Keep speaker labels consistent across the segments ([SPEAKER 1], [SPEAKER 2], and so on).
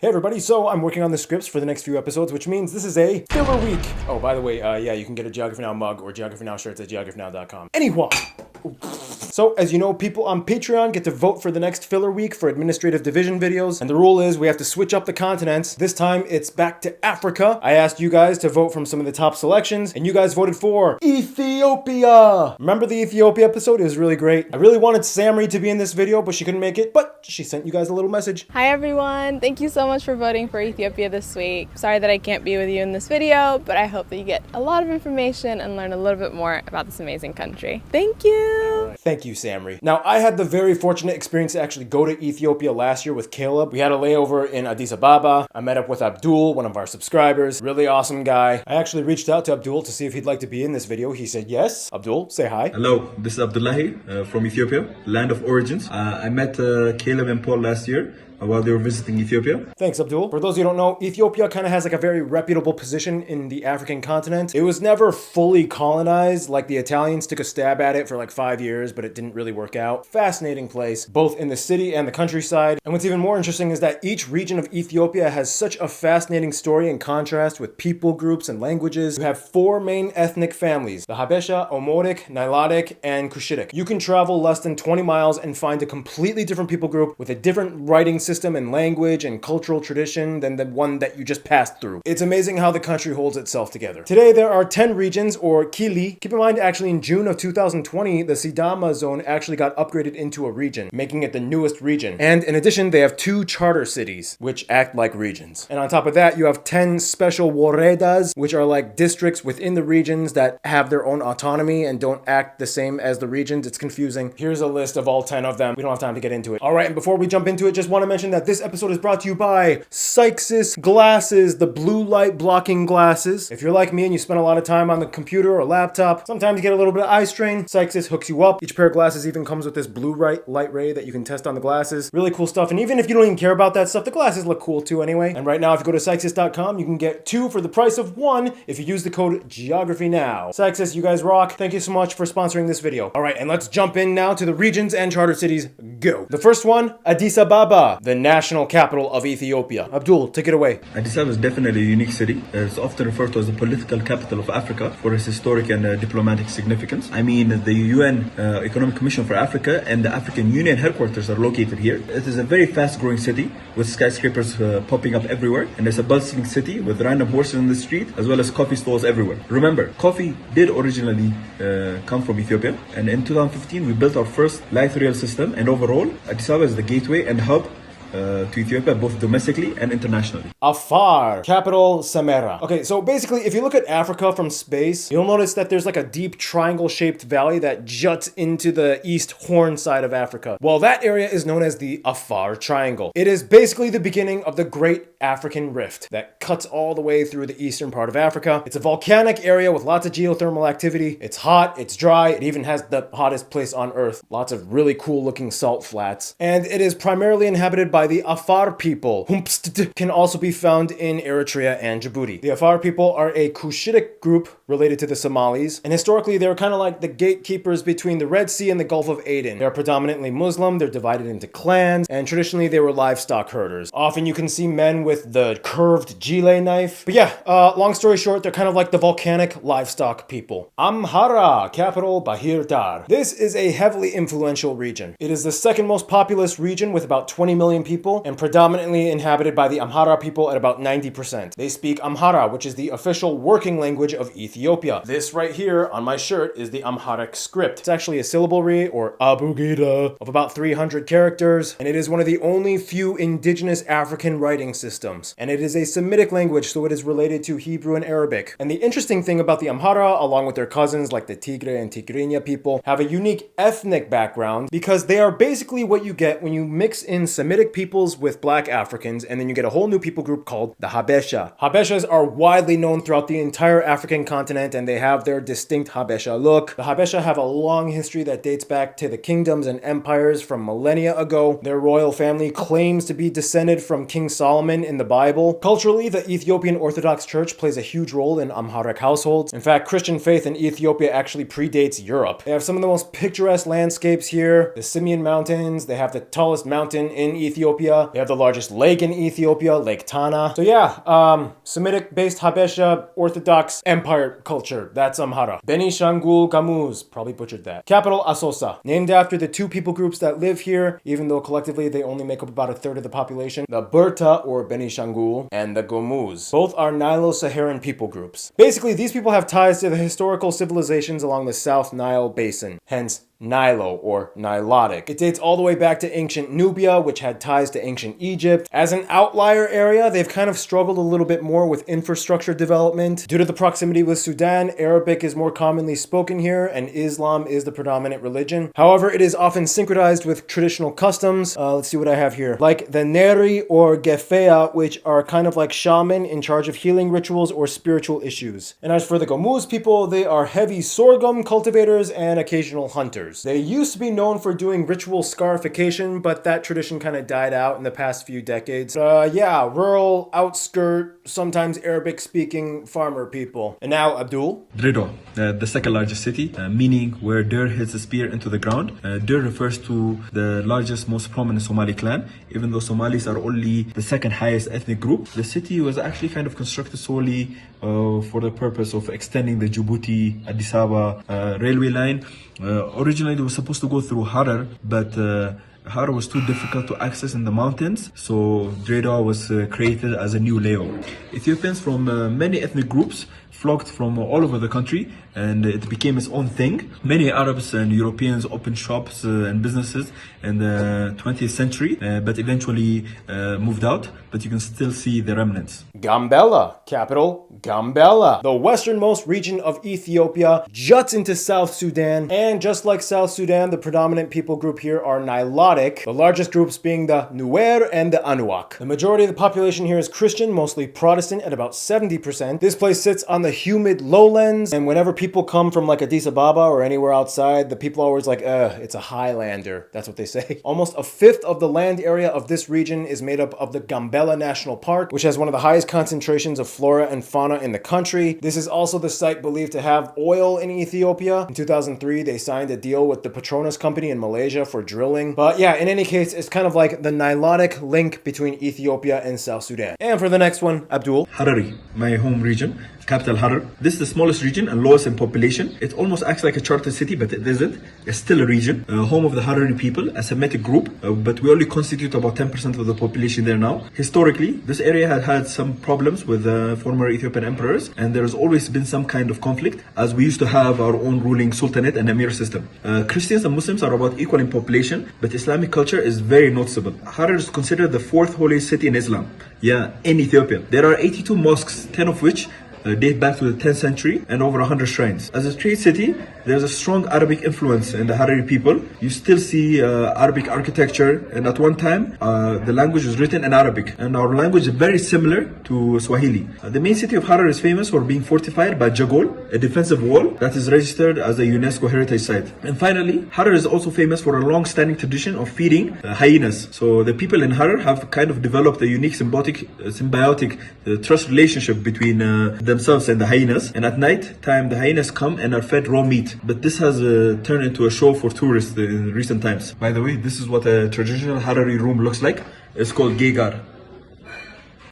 [SPEAKER 1] Hey everybody, so I'm working on the scripts for the next few episodes, which means this is a filler week. Oh, by the way, yeah, you can get a Geography Now mug or Geography Now shirts at geographynow.com. Anyway. So, as you know, people on Patreon get to vote for the next filler week for administrative division videos, and the rule is we have to switch up the continents. This time, it's back to Africa. I asked you guys to vote from some of the top selections, and you guys voted for Ethiopia! Remember the Ethiopia episode? It was really great. I really wanted Samri to be in this video, but she couldn't make it, but she sent you guys a little message.
[SPEAKER 2] Hi everyone, thank you so much for voting for Ethiopia this week. Sorry that I can't be with you in this video, but I hope that you get a lot of information and learn a little bit more about this amazing country. Thank you!
[SPEAKER 1] Thank you, Samri. Now, I had the very fortunate experience to actually go to Ethiopia last year with Caleb. We had a layover in Addis Ababa. I met up with Abdul, one of our subscribers. Really awesome guy. I actually reached out to Abdul to see if he'd like to be in this video. He said yes. Abdul, say hi.
[SPEAKER 3] Hello, this is Abdullahi from Ethiopia, land of origins. I met Caleb and Paul last year while they were visiting Ethiopia.
[SPEAKER 1] Thanks, Abdul. For those of you who don't know, Ethiopia kind of has like a very reputable position in the African continent. It was never fully colonized, like the Italians took a stab at it for like 5 years, but it didn't really work out. Fascinating place, both in the city and the countryside. And what's even more interesting is that each region of Ethiopia has such a fascinating story in contrast with people groups and languages. You have 4 main ethnic families, the Habesha, Omotic, Nilotic, and Cushitic. You can travel less than 20 miles and find a completely different people group with a different writing system and language and cultural tradition than the one that you just passed through. It's amazing how the country holds itself together. Today there are 10 regions, or Kili. Keep in mind, actually in June of 2020, the Sidama zone actually got upgraded into a region, making it the newest region. And in addition, they have 2 charter cities, which act like regions. And on top of that, you have 10 special woredas, which are like districts within the regions that have their own autonomy and don't act the same as the regions. It's confusing. Here's a list of all 10 of them. We don't have time to get into it. All right, and before we jump into it, just want to mention that this episode is brought to you by Cyxus glasses, the blue light blocking glasses. If you're like me and you spend a lot of time on the computer or laptop, sometimes you get a little bit of eye strain. Cyxus hooks you up. Each pair of glasses even comes with this blue light ray that you can test on the glasses. Really cool stuff. And even if you don't even care about that stuff, the glasses look cool too anyway. And right now, if you go to Cyxus.com, you can get 2 for the price of 1 if you use the code GEOGRAPHYNOW. Cyxus, you guys rock. Thank you so much for sponsoring this video. All right, and let's jump in now to the regions and charter cities. Go. The first one, Addis Ababa, the national capital of Ethiopia. Abdul, take it away.
[SPEAKER 3] Addis Ababa is definitely a unique city. It's often referred to as the political capital of Africa for its historic and diplomatic significance. I mean, the UN Economic Commission for Africa and the African Union headquarters are located here. It is a very fast-growing city with skyscrapers popping up everywhere, and it's a bustling city with random horses in the street as well as coffee stalls everywhere. Remember, coffee did originally come from Ethiopia, and in 2015 we built our first light rail system, and overall Addis Ababa is the gateway and hub to Ethiopia, both domestically and internationally.
[SPEAKER 1] Afar, capital Samara. Okay, so basically, if you look at Africa from space, you'll notice that there's like a deep triangle-shaped valley that juts into the east horn side of Africa. Well, that area is known as the Afar Triangle. It is basically the beginning of the Great African Rift that cuts all the way through the eastern part of Africa. It's a volcanic area with lots of geothermal activity. It's hot, it's dry, it even has the hottest place on Earth. Lots of really cool-looking salt flats. And it is primarily inhabited by the Afar people, whom can also be found in Eritrea and Djibouti. The Afar people are a Cushitic group related to the Somalis, and historically they were kind of like the gatekeepers between the Red Sea and the Gulf of Aden. They're predominantly Muslim, they're divided into clans, and traditionally they were livestock herders. Often you can see men with the curved Gile knife. But yeah, long story short, they're kind of like the volcanic livestock people. Amhara, capital Bahir Dar. This is a heavily influential region. It is the second most populous region with about 20 million people and predominantly inhabited by the Amhara people at about 90%. They speak Amhara, which is the official working language of Ethiopia. This right here on my shirt is the Amharic script. It's actually a syllabary, or abugida, of about 300 characters, and it is one of the only few indigenous African writing systems. And it is a Semitic language, so it is related to Hebrew and Arabic. And the interesting thing about the Amhara, along with their cousins like the Tigray and Tigrinya people, have a unique ethnic background because they are basically what you get when you mix in Semitic peoples with black Africans, and then you get a whole new people group called the Habesha. Habeshas are widely known throughout the entire African continent, and they have their distinct Habesha look. The Habesha have a long history that dates back to the kingdoms and empires from millennia ago. Their royal family claims to be descended from King Solomon in the Bible. Culturally, the Ethiopian Orthodox Church plays a huge role in Amharic households. In fact, Christian faith in Ethiopia actually predates Europe. They have some of the most picturesque landscapes here. The Simeon Mountains, they have the tallest mountain in Ethiopia, Ethiopia. They have the largest lake in Ethiopia, Lake Tana. So yeah, Semitic-based Habesha Orthodox Empire culture. That's Amhara. Benishangul-Gumuz, probably butchered that. Capital Asosa, named after the two people groups that live here, even though collectively they only make up about a third of the population. The Berta or Benishangul and the Gumuz. Both are Nilo-Saharan people groups. Basically, these people have ties to the historical civilizations along the South Nile Basin, hence Nilo or Nilotic. It dates all the way back to ancient Nubia, which had ties to ancient Egypt. As an outlier area, they've kind of struggled a little bit more with infrastructure development. Due to the proximity with Sudan, Arabic is more commonly spoken here, and Islam is the predominant religion. However, it is often synchronized with traditional customs. Let's see what I have here. Like the Neri or Gefea, which are kind of like shaman in charge of healing rituals or spiritual issues. And as for the Gumuz people, they are heavy sorghum cultivators and occasional hunters. They used to be known for doing ritual scarification, but that tradition kind of died out in the past few decades. Yeah, rural, outskirt, sometimes Arabic-speaking farmer people. And now, Abdul?
[SPEAKER 3] Dredo, the second largest city, meaning where Dir hits a spear into the ground. Dir refers to the largest, most prominent Somali clan, even though Somalis are only the second highest ethnic group. The city was actually kind of constructed solely for the purpose of extending the Djibouti Addis Ababa railway line. Originally, it was supposed to go through Harar, but Harar was too difficult to access in the mountains, so Dawa was created as a new layover. Ethiopians from many ethnic groups flocked from all over the country, and it became its own thing. Many Arabs and Europeans opened shops and businesses in the 20th century, but eventually moved out, but you can still see the remnants.
[SPEAKER 1] Gambella, capital Gambella. The westernmost region of Ethiopia juts into South Sudan, and just like South Sudan, the predominant people group here are Nilotic, the largest groups being the Nuer and the Anuak. The majority of the population here is Christian, mostly Protestant at about 70%. This place sits on the humid lowlands, and whenever people come from like Addis Ababa or anywhere outside, the people are always like, it's a Highlander. That's what they say. Almost a fifth of the land area of this region is made up of the Gambella National Park, which has one of the highest concentrations of flora and fauna in the country. This is also the site believed to have oil in Ethiopia. In 2003, they signed a deal with the Petronas company in Malaysia for drilling. But yeah, in any case, it's kind of like the Nilotic link between Ethiopia and South Sudan. And for the next one, Abdul.
[SPEAKER 3] Harari, my home region, capital Harar. This is the smallest region and lowest in population. It almost acts like a charter city, but it isn't. It's still a region, home of the Harari people, a Semitic group, but we only constitute about 10% of the population there now. Historically, this area had had some problems with former Ethiopian emperors, and there has always been some kind of conflict, as we used to have our own ruling sultanate and emir system. Christians and Muslims are about equal in population, but Islamic culture is very noticeable. Harar is considered the fourth holiest city in Islam. Yeah, in Ethiopia. There are 82 mosques, 10 of which date back to the 10th century, and over 100 shrines. As a trade city, there's a strong Arabic influence in the Harari people. You still see Arabic architecture, and at one time, the language was written in Arabic, and our language is very similar to Swahili. The main city of Harar is famous for being fortified by Jagol, a defensive wall that is registered as a UNESCO heritage site. And finally, Harar is also famous for a long-standing tradition of feeding hyenas. So the people in Harar have kind of developed a unique symbiotic trust relationship between themselves and the hyenas, and at night time the hyenas come and are fed raw meat, but this has turned into a show for tourists in recent times. By the way, this is what a traditional Harari room looks like. It's called Gegar.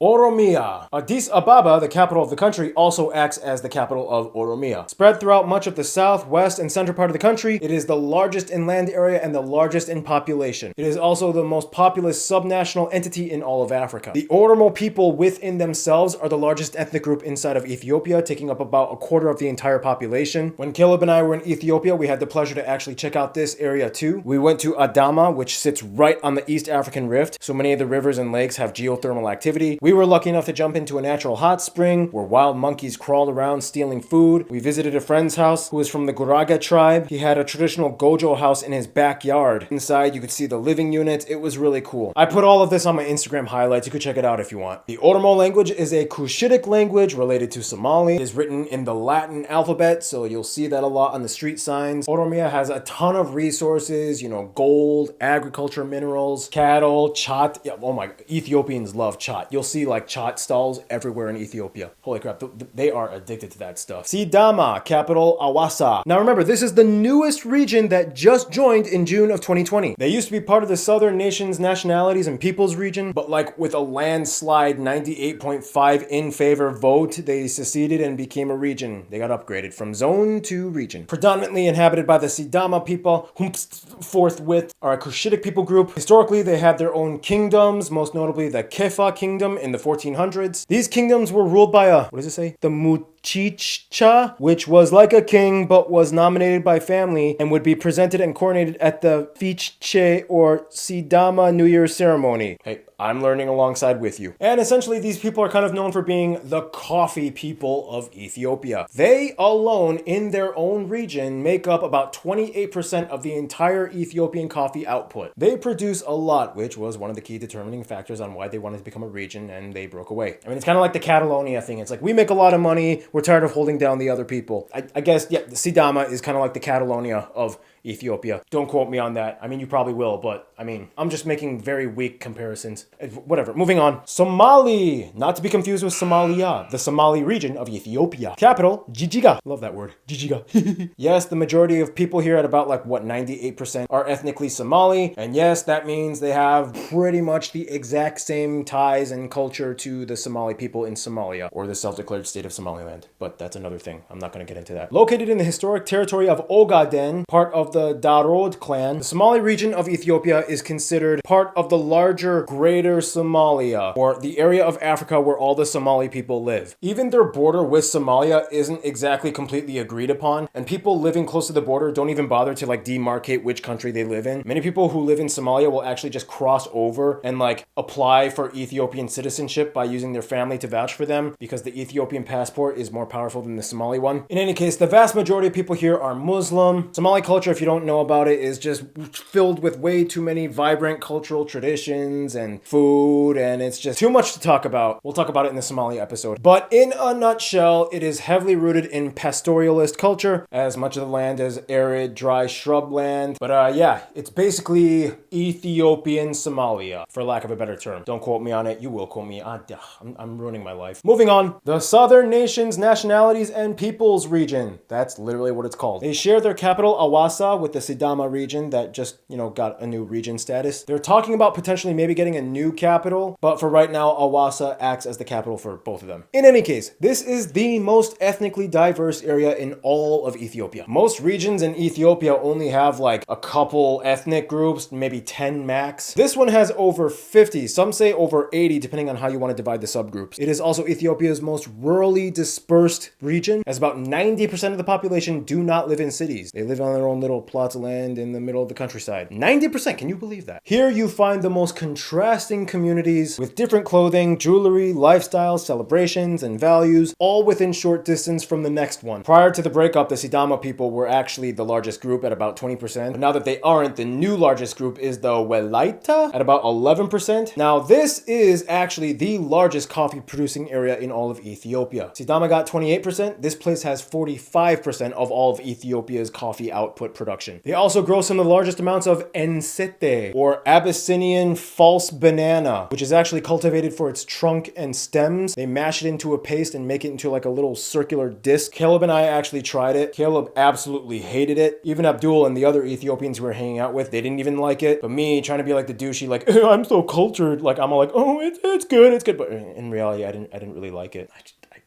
[SPEAKER 1] Oromia. Addis Ababa, the capital of the country, also acts as the capital of Oromia. Spread throughout much of the south, west, and center part of the country, it is the largest in land area and the largest in population. It is also the most populous subnational entity in all of Africa. The Oromo people within themselves are the largest ethnic group inside of Ethiopia, taking up about a quarter of the entire population. When Caleb and I were in Ethiopia, we had the pleasure to actually check out this area too. We went to Adama, which sits right on the East African Rift, so many of the rivers and lakes have geothermal activity. We were lucky enough to jump into a natural hot spring where wild monkeys crawled around stealing food. We visited a friend's house who was from the Guraga tribe. He had a traditional gojo house in his backyard. Inside, you could see the living units. It was really cool. I put all of this on my Instagram highlights. You could check it out if you want. The Oromo language is a Cushitic language related to Somali. It is written in the Latin alphabet, so you'll see that a lot on the street signs. Oromia has a ton of resources, gold, agriculture, minerals, cattle, chat. Yeah, oh my, Ethiopians love chat. You'll see see like chat stalls everywhere in Ethiopia. Holy crap, they are addicted to that stuff. Sidama, capital Awassa. Now remember, this is the newest region that just joined in June of 2020. They used to be part of the Southern Nations, Nationalities, and Peoples region, but like with a landslide 98.5 in favor vote, they seceded and became a region. They got upgraded from zone to region. Predominantly inhabited by the Sidama people, whom forthwith are a Cushitic people group. Historically, they had their own kingdoms, most notably the Kefa kingdom in the 1400s. These kingdoms were ruled by what does it say? The Muchicha, which was like a king but was nominated by family and would be presented and coronated at the Fiche or Sidama New Year ceremony. Hey, I'm learning alongside with you. And essentially, these people are kind of known for being the coffee people of Ethiopia. They alone, in their own region, make up about 28% of the entire Ethiopian coffee output. They produce a lot, which was one of the key determining factors on why they wanted to become a region, and they broke away. I mean, it's kind of like the Catalonia thing. It's like, we make a lot of money, we're tired of holding down the other people. I guess, yeah, the Sidama is kind of like the Catalonia of Ethiopia. Don't quote me on that. I mean, you probably will, but I mean, I'm just making very weak comparisons. Whatever. Moving on. Somali, not to be confused with Somalia, the Somali region of Ethiopia. Capital, Jijiga. Love that word. Jijiga. Yes, the majority of people here at about 98% are ethnically Somali. And yes, that means they have pretty much the exact same ties and culture to the Somali people in Somalia, or the self-declared state of Somaliland. But that's another thing. I'm not going to get into that. Located in the historic territory of Ogaden, part of the Darod clan, the Somali region of Ethiopia is considered part of the larger Greater Somalia, or the area of Africa where all the Somali people live. Even their border with Somalia isn't exactly completely agreed upon, and people living close to the border don't even bother to demarcate which country they live in. Many people who live in Somalia will actually just cross over and apply for Ethiopian citizenship by using their family to vouch for them, because the Ethiopian passport is more powerful than the Somali one. In any case, the vast majority of people here are Muslim. Somali culture, if you don't know about it, is just filled with way too many vibrant cultural traditions and food, and it's just too much to talk about. We'll talk about it in the Somali episode. But in a nutshell, it is heavily rooted in pastoralist culture. As much of the land as arid, dry shrubland. But yeah, it's basically Ethiopian Somalia, for lack of a better term. Don't quote me on it. You will quote me. I'm ruining my life. Moving on. The Southern Nations, Nationalities, and Peoples region. That's literally what it's called. They share their capital, Awassa, with the Sidama region that just, got a new region status. They're talking about potentially maybe getting a new capital, but for right now, Awassa acts as the capital for both of them. In any case, this is the most ethnically diverse area in all of Ethiopia. Most regions in Ethiopia only have a couple ethnic groups, maybe 10 max. This one has over 50, some say over 80, depending on how you want to divide the subgroups. It is also Ethiopia's most rurally dispersed region, as about 90% of the population do not live in cities. They live on their own little plots of land in the middle of the countryside. 90%, can you believe that? Here you find the most contrasting communities with different clothing, jewelry, lifestyles, celebrations, and values, all within short distance from the next one. Prior to the breakup, the Sidama people were actually the largest group at about 20%, but now that they aren't, the new largest group is the Welaita at about 11%. Now this is actually the largest coffee producing area in all of Ethiopia. Sidama got 28%. This place has 45% of all of Ethiopia's coffee output production. They also grow some of the largest amounts of ensete, or Abyssinian false banana, which is actually cultivated for its trunk and stems. They mash it into a paste and make it into a little circular disc. Caleb and I actually tried it. Caleb absolutely hated it. Even Abdul and the other Ethiopians we were hanging out with, they didn't even like it. But me, trying to be the douchey, I'm so cultured, I'm all oh, it's good. But in reality, I didn't really like it.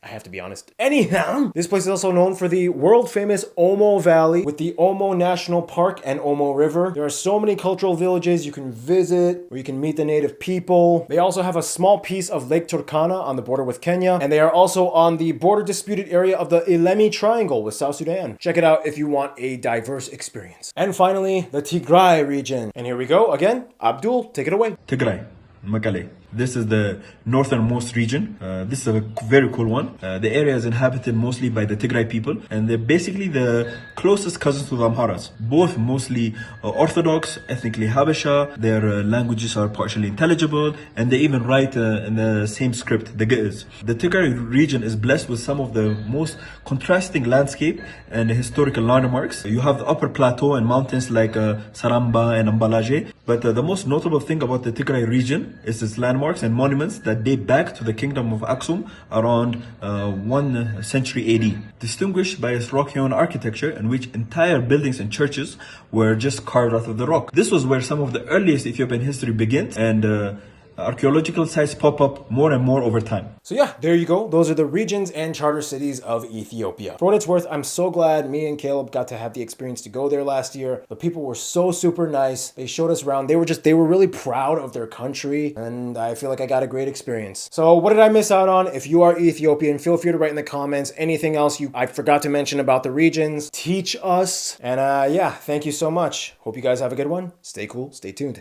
[SPEAKER 1] I have to be honest. Anyhow, this place is also known for the world famous Omo Valley with the Omo National Park and Omo River. There are so many cultural villages you can visit where you can meet the native people. They also have a small piece of Lake Turkana on the border with Kenya, and they are also on the border disputed area of the Ilemi Triangle with South Sudan. Check it out if you want a diverse experience. And finally, the Tigray region. And here we go again. Abdul, take it away.
[SPEAKER 3] Tigray, Makale. This is the northernmost region. This is a very cool one. The area is inhabited mostly by the Tigray people, and they're basically the closest cousins to the Amharas. Both mostly Orthodox, ethnically Habesha. Their languages are partially intelligible, and they even write in the same script, the Ge'ez. The Tigray region is blessed with some of the most contrasting landscape and historical landmarks. You have the upper plateau and mountains like Saramba and Ambalaje, but the most notable thing about the Tigray region is its landmarks landmarks and monuments that date back to the kingdom of Aksum around 1st century AD, distinguished by its rock-hewn architecture in which entire buildings and churches were just carved out of the rock. This was where some of the earliest Ethiopian history begins, and archaeological sites pop up more and more over time.
[SPEAKER 1] So yeah, there you go. Those are the regions and charter cities of Ethiopia. For what it's worth, I'm so glad me and Caleb got to have the experience to go there last year. The people were so super nice. They showed us around. They were really proud of their country, and I feel like I got a great experience. So what did I miss out on? If you are Ethiopian, feel free to write in the comments anything else I forgot to mention about the regions. Teach us. And yeah, thank you so much. Hope you guys have a good one. Stay cool, stay tuned.